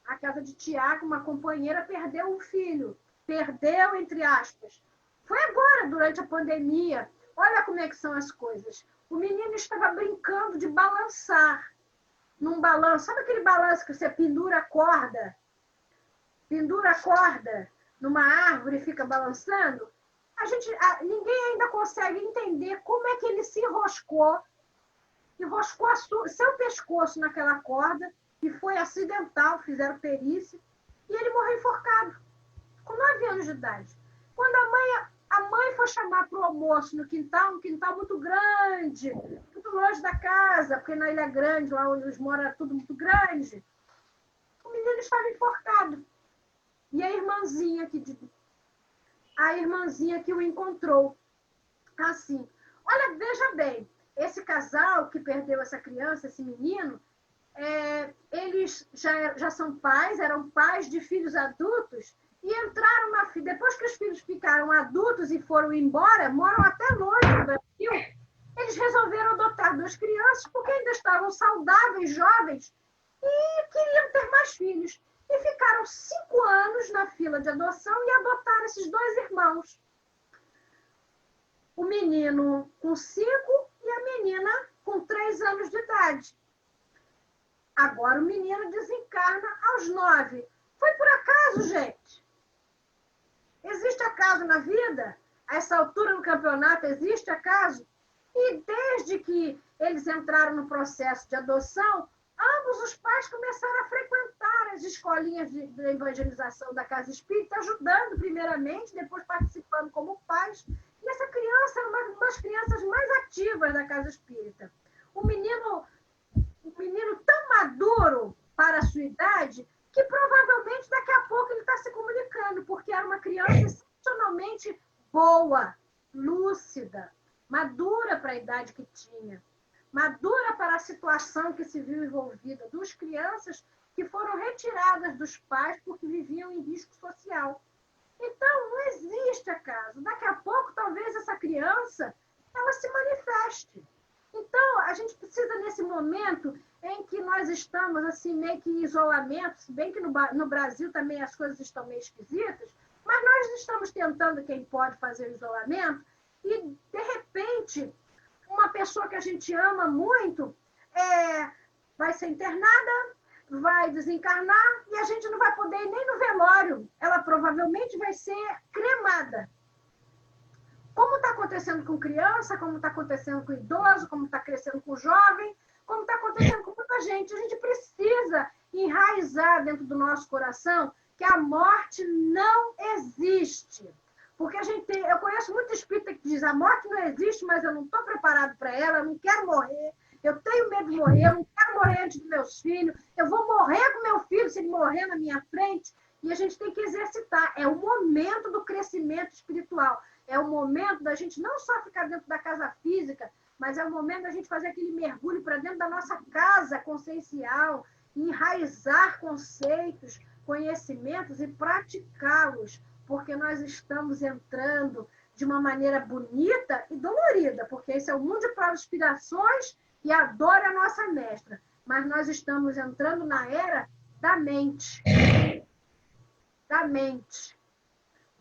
S2: a casa de Tiago, uma companheira perdeu um filho. Perdeu, entre aspas. Foi agora, durante a pandemia. Olha como é que são as coisas. O menino estava brincando de balançar. Num balanço. Sabe aquele balanço que você pendura a corda? Pendura a corda numa árvore e fica balançando? Ninguém ainda consegue entender como é que ele se enroscou seu pescoço naquela corda, e foi acidental, fizeram perícia, e ele morreu enforcado, com 9 anos de idade. Quando a mãe foi chamar para o almoço no quintal, um quintal muito grande, muito longe da casa, porque na Ilha Grande, lá onde eles moram, é tudo muito grande, o menino estava enforcado. E a irmãzinha que o encontrou, assim. Olha, veja bem, esse casal que perdeu essa criança, esse menino, eles já são pais, eram pais de filhos adultos, e entraram depois que os filhos ficaram adultos e foram embora, moram até longe do Brasil, eles resolveram adotar 2 crianças, porque ainda estavam saudáveis, jovens, e queriam ter mais filhos. E ficaram 5 anos na fila de adoção e adotaram esses 2 irmãos. O menino com 5 e a menina com 3 anos de idade. Agora o menino desencarna aos 9. Foi por acaso, gente? Existe acaso na vida? A essa altura do campeonato existe acaso? E desde que eles entraram no processo de adoção, ambos os pais começaram a frequentar as escolinhas de evangelização da Casa Espírita, ajudando primeiramente, depois participando como pais. E essa criança era uma das crianças mais ativas da Casa Espírita. Um menino tão maduro para a sua idade, que provavelmente daqui a pouco ele está se comunicando, porque era uma criança excepcionalmente boa, lúcida, madura para a idade que tinha, madura para a situação que se viu envolvida, 2 crianças que foram retiradas dos pais porque viviam em risco social. Então, não existe acaso. Daqui a pouco, talvez essa criança ela se manifeste. Então, a gente precisa, nesse momento em que nós estamos assim, meio que em isolamento, se bem que no Brasil também as coisas estão meio esquisitas, mas nós estamos tentando, quem pode, fazer o isolamento, e, de repente, uma pessoa que a gente ama muito vai ser internada, vai desencarnar, e a gente não vai poder ir nem no velório. Ela provavelmente vai ser cremada. Como está acontecendo com criança, como está acontecendo com idoso, como está crescendo com jovem, como está acontecendo com muita gente. A gente precisa enraizar dentro do nosso coração que a morte não existe. Porque eu conheço muito espírita que diz: a morte não existe, mas eu não estou preparado para ela, eu não quero morrer, eu tenho medo de morrer, eu não quero morrer antes dos meus filhos, eu vou morrer com meu filho se ele morrer na minha frente. E a gente tem que exercitar. É o momento do crescimento espiritual. É o momento da gente não só ficar dentro da casa física, mas é o momento da gente fazer aquele mergulho para dentro da nossa casa consciencial, enraizar conceitos, conhecimentos e praticá-los, porque nós estamos entrando de uma maneira bonita e dolorida, porque esse é o mundo de provas e expiações e a dor é a nossa mestra. Mas nós estamos entrando na era da mente. Da mente.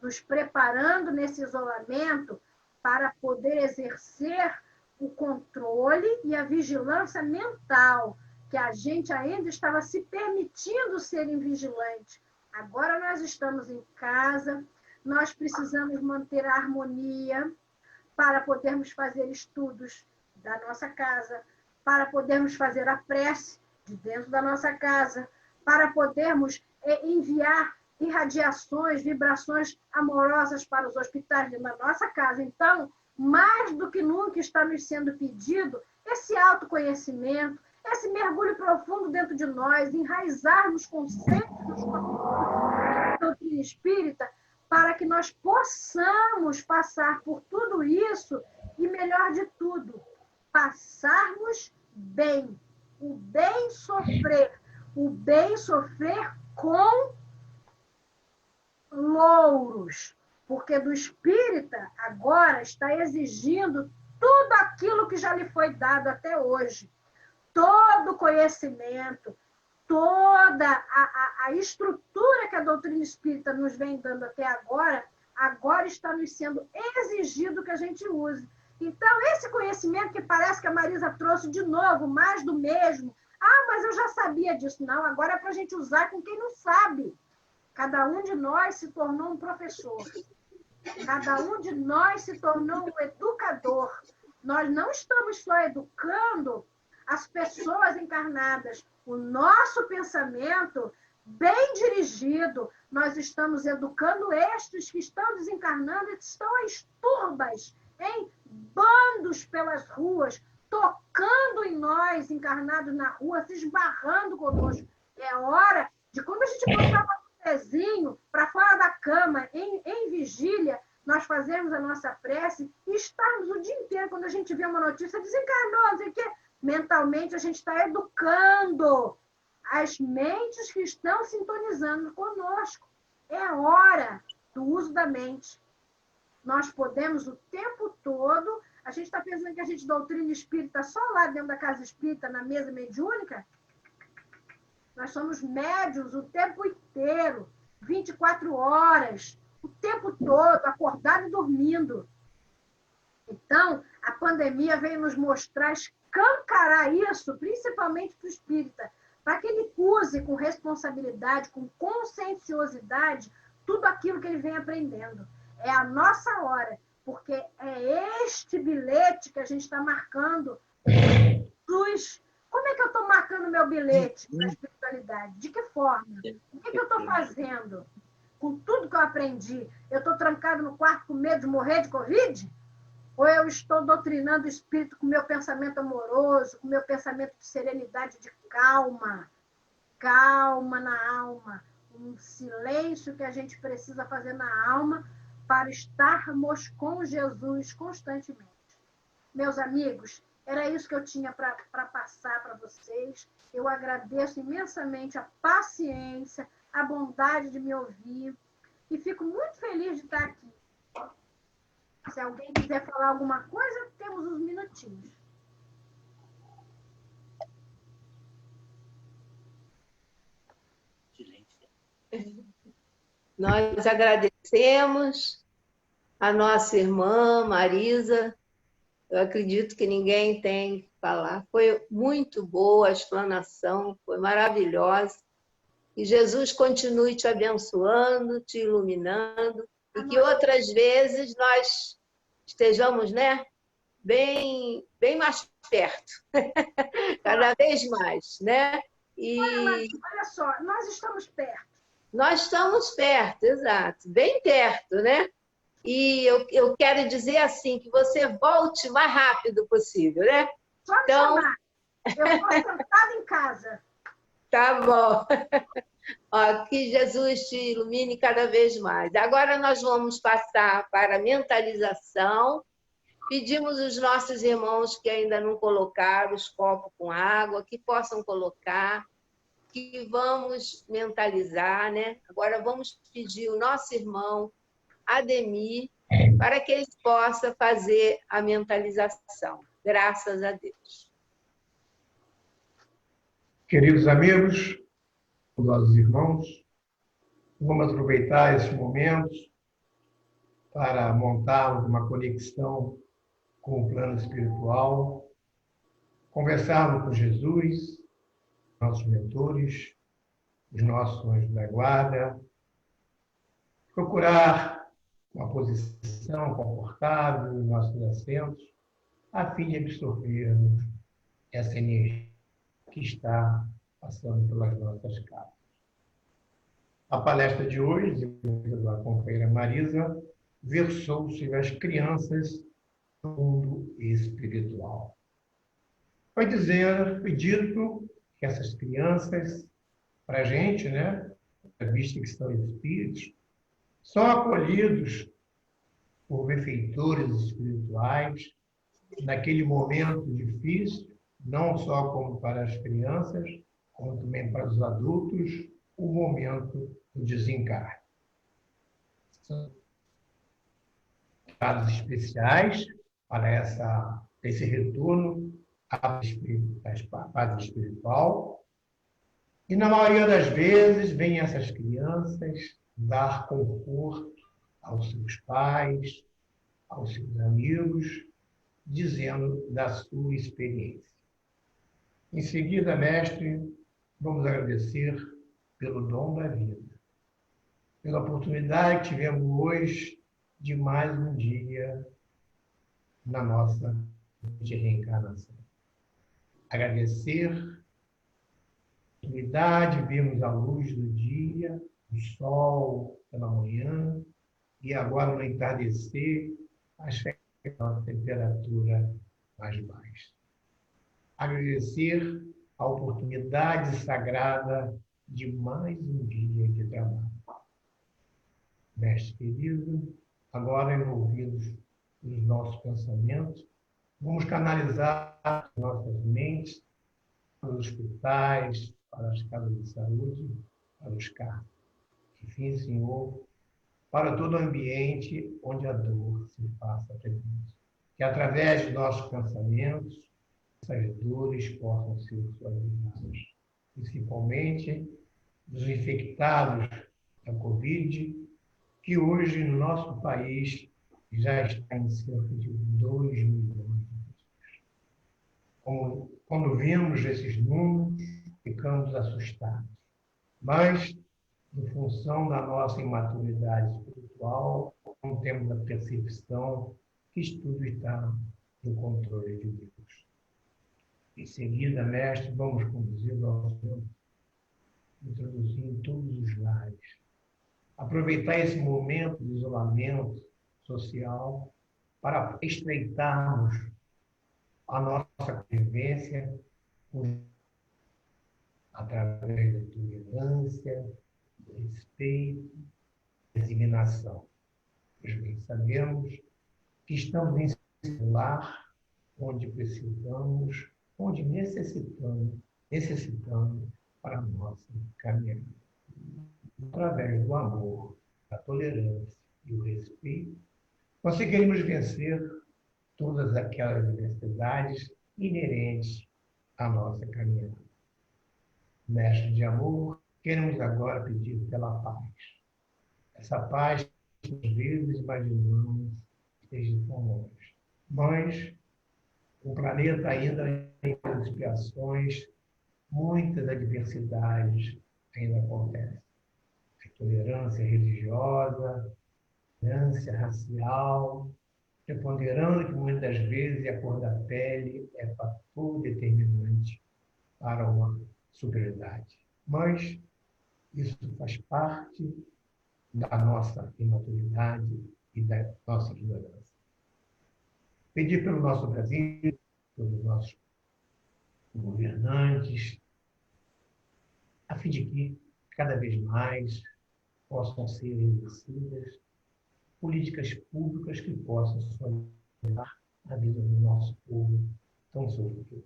S2: Nos preparando nesse isolamento para poder exercer o controle e a vigilância mental, que a gente ainda estava se permitindo ser invigilante. Agora nós estamos em casa, nós precisamos manter a harmonia para podermos fazer estudos da nossa casa, para podermos fazer a prece de dentro da nossa casa, para podermos enviar irradiações, vibrações amorosas para os hospitais da nossa casa. Então, mais do que nunca está nos sendo pedido esse autoconhecimento, esse mergulho profundo dentro de nós, enraizarmos conceitos da doutrina espírita, para que nós possamos passar por tudo isso e, melhor de tudo, passarmos bem. O bem sofrer com louros, porque do espírita agora está exigindo tudo aquilo que já lhe foi dado até hoje. Todo o conhecimento, toda a estrutura que a doutrina espírita nos vem dando até agora, agora está nos sendo exigido que a gente use. Então, esse conhecimento que parece que a Marisa trouxe de novo, mais do mesmo, mas eu já sabia disso. Não, agora é para a gente usar com quem não sabe. Cada um de nós se tornou um professor. Cada um de nós se tornou um educador. Nós não estamos só educando as pessoas encarnadas. O nosso pensamento, bem dirigido, nós estamos educando estes que estão desencarnando e estão às turbas, em bandos pelas ruas, tocando em nós, encarnados na rua, se esbarrando conosco. É hora de, quando a gente botar um pezinho para fora da cama, em vigília, nós fazermos a nossa prece e estarmos o dia inteiro, quando a gente vê uma notícia, desencarnou, não sei o quê. Mentalmente, a gente está educando as mentes que estão sintonizando conosco. É hora do uso da mente. Nós podemos o tempo todo... A gente está pensando que a gente doutrina espírita só lá dentro da casa espírita, na mesa mediúnica? Nós somos médiuns o tempo inteiro, 24 horas, o tempo todo, acordado e dormindo. Então, a pandemia veio nos mostrar, escancarar isso, principalmente para o espírita, para que ele use com responsabilidade, com conscienciosidade, tudo aquilo que ele vem aprendendo. É a nossa hora, porque é este bilhete que a gente está marcando. Como é que eu estou marcando meu bilhete na espiritualidade? De que forma? O que eu estou fazendo? Com tudo que eu aprendi, eu estou trancado no quarto com medo de morrer de Covid? Ou eu estou doutrinando o espírito com meu pensamento amoroso, com meu pensamento de serenidade, de calma? Calma na alma. Um silêncio que a gente precisa fazer na alma para estarmos com Jesus constantemente. Meus amigos, era isso que eu tinha para passar para vocês. Eu agradeço imensamente a paciência, a bondade de me ouvir e fico muito feliz de estar aqui. Se alguém quiser falar alguma coisa, temos uns minutinhos.
S1: Nós agradecemos a nossa irmã Marisa. Eu acredito que ninguém tem que falar. Foi muito boa a explanação, foi maravilhosa. Que Jesus continue te abençoando, te iluminando, e que outras vezes nós estejamos, né, bem mais perto, cada vez mais, né?
S2: E olha só, nós estamos perto.
S1: Nós estamos perto, exato, bem perto, né? E eu quero dizer assim, que você volte o mais rápido possível, né?
S2: Só me chamar. Eu estou sentada em casa.
S1: Tá bom. Ó, que Jesus te ilumine cada vez mais. Agora nós vamos passar para a mentalização. Pedimos aos nossos irmãos que ainda não colocaram os copos com água, que possam colocar, que vamos mentalizar, né? Agora vamos pedir o nosso irmão Ademir para que ele possa fazer a mentalização. Graças a Deus.
S3: Queridos amigos, saudosos irmãos, vamos aproveitar esse momento para montarmos uma conexão com o plano espiritual, conversarmos com Jesus, nossos mentores, os nossos anjos da guarda, procurar uma posição confortável nos nossos assentos, a fim de absorvermos essa energia que está passando pelas nossas casas. A palestra de hoje, da companheira Marisa, versou sobre as crianças do mundo espiritual. Foi dito que essas crianças, para a gente, né, visto que são espíritos, são acolhidos por benfeitores espirituais naquele momento difícil, não só como para as crianças, como também para os adultos, o momento do desencarne. São casos especiais para esse retorno à fase espiritual. E, na maioria das vezes, vêm essas crianças dar conforto aos seus pais, aos seus amigos, dizendo da sua experiência. Em seguida, mestre, vamos agradecer pelo dom da vida, pela oportunidade que tivemos hoje de mais um dia na nossa de reencarnação. Agradecer a oportunidade de vermos a luz do dia, o sol pela manhã, e agora no entardecer, a temperatura mais baixa. Agradecer a oportunidade sagrada de mais um dia de trabalho. Mestre querido, agora envolvidos nos nossos pensamentos, vamos canalizar nossas mentes para os hospitais, para as casas de saúde, para os carros. Enfim, Senhor, para todo o ambiente onde a dor se faça presente. Que através de nossos pensamentos, essas dores possam ser suavizadas. Principalmente dos infectados da Covid, que hoje no nosso país já está em cerca de 2 milhões de pessoas. Quando vemos esses números, ficamos assustados. Mas, em função da nossa imaturidade espiritual, não temos a percepção que isso tudo está no controle de Deus. Em seguida, mestre, vamos conduzir o nosso tempo, introduzir em todos os lares. Aproveitar esse momento de isolamento social para estreitarmos a nossa convivência através da tolerância, do respeito, da resignação. Pois bem, sabemos que estamos em um lar onde precisamos, onde necessitamos para a nossa caminhada. Através do amor, da tolerância e o respeito, conseguiremos vencer todas aquelas adversidades inerentes à nossa caminhada. Mestre de amor, queremos agora pedir pela paz. Essa paz que às vezes imaginamos esteja tão longe. Mas o planeta ainda tem expiações, muitas adversidades ainda acontecem. A intolerância religiosa, intolerância racial, preponderando que muitas vezes a cor da pele é fator determinante para uma superioridade. Mas isso faz parte da nossa imaturidade e da nossa ignorância. Pedir pelo nosso Brasil, pelos nossos governantes, a fim de que cada vez mais possam ser exercidas políticas públicas que possam solucionar a vida do nosso povo tão sofrido.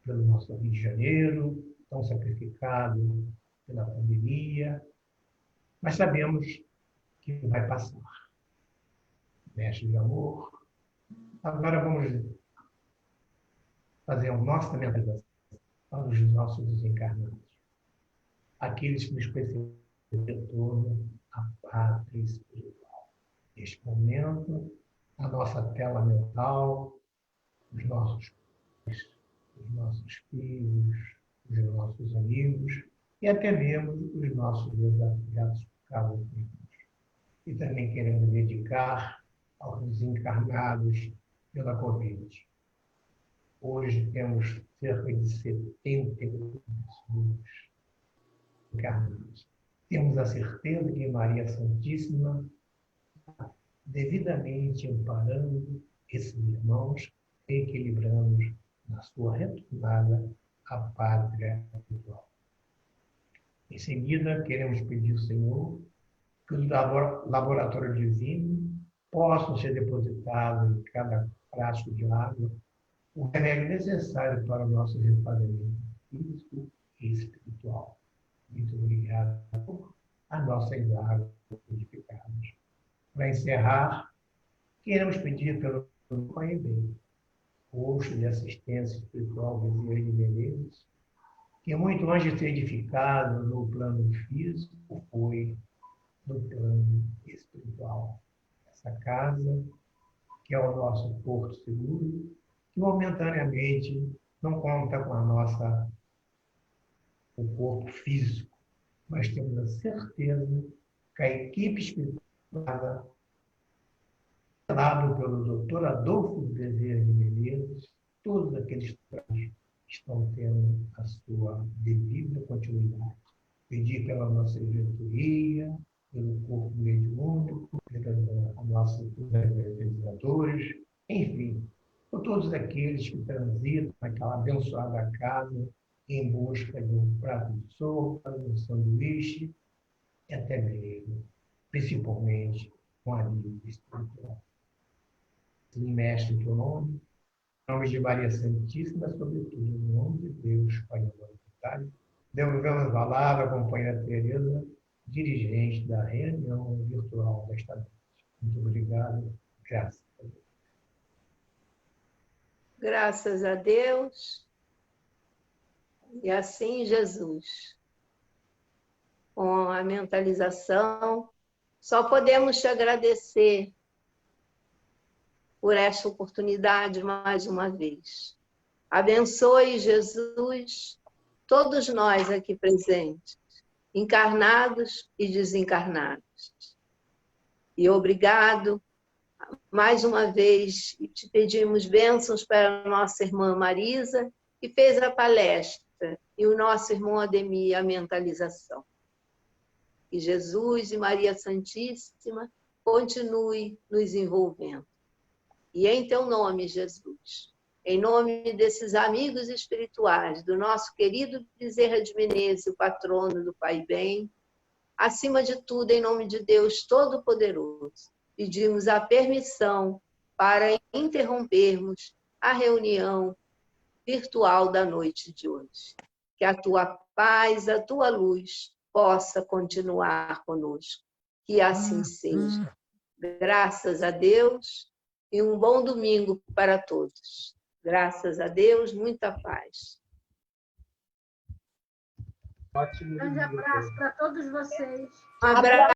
S3: Pelo nosso Rio de Janeiro, tão sacrificado pela pandemia, mas sabemos que vai passar. Mestre de amor, agora vamos fazer a nossa meditação para os nossos desencarnados, aqueles que nos precisam de retorno à pátria espiritual. Neste momento, a nossa tela mental, os nossos pais, os nossos filhos, os nossos amigos e até mesmo os nossos desafiados casos clínicos. E também queremos dedicar aos desencarnados pela Covid. Hoje temos cerca de 78 pessoas encarnadas. Temos a certeza que Maria Santíssima está devidamente amparando esses irmãos, equilibrando na sua retornada à pátria espiritual. Em seguida, queremos pedir ao Senhor que os laboratórios divinos possam ser depositados em cada frasco de água o remédio necessário para o nosso refazimento físico e espiritual. Muito obrigado por as nossas águas purificadas. Para encerrar, queremos pedir pelo Pai Bem, posto de assistência espiritual Bezerra de Menezes, que muito antes de ser edificado no plano físico, foi no plano espiritual. Essa casa, que é o nosso porto seguro, que momentaneamente não conta com o corpo físico, mas temos a certeza que a equipe espiritual, liderado pelo Dr. Adolfo Bezerra de Menezes, todos aqueles trajes estão tendo a sua devida continuidade. Pedir pela nossa diretoria, pelo corpo mediúnico, pelos nossos representantes, enfim, por todos aqueles que transitam naquela abençoada casa em busca de um prato de sopa, de um sanduíche, e até mesmo, principalmente, com a alívio espiritual. Sim, mestre, em teu nome, em nome de Maria Santíssima, sobretudo, em nome de Deus, Pai Amoroso, devolvemos a palavra à companheira Tereza, dirigente da reunião virtual desta noite. Muito obrigado. Graças a Deus.
S1: Graças a Deus. E assim, Jesus, com a mentalização, só podemos te agradecer por esta oportunidade mais uma vez. Abençoe, Jesus, todos nós aqui presentes, encarnados e desencarnados. E obrigado, mais uma vez, te pedimos bênçãos para a nossa irmã Marisa, que fez a palestra, e o nosso irmão Ademir, a mentalização. Que Jesus e Maria Santíssima continue nos envolvendo. E em teu nome, Jesus, em nome desses amigos espirituais, do nosso querido Bezerra de Menezes, o patrono do Pai Bem, acima de tudo, em nome de Deus Todo-Poderoso, pedimos a permissão para interrompermos a reunião virtual da noite de hoje. Que a tua paz, a tua luz possa continuar conosco. Que assim seja. Graças a Deus e um bom domingo para todos. Graças a Deus, muita paz.
S2: Grande abraço para todos vocês.
S1: Um abraço.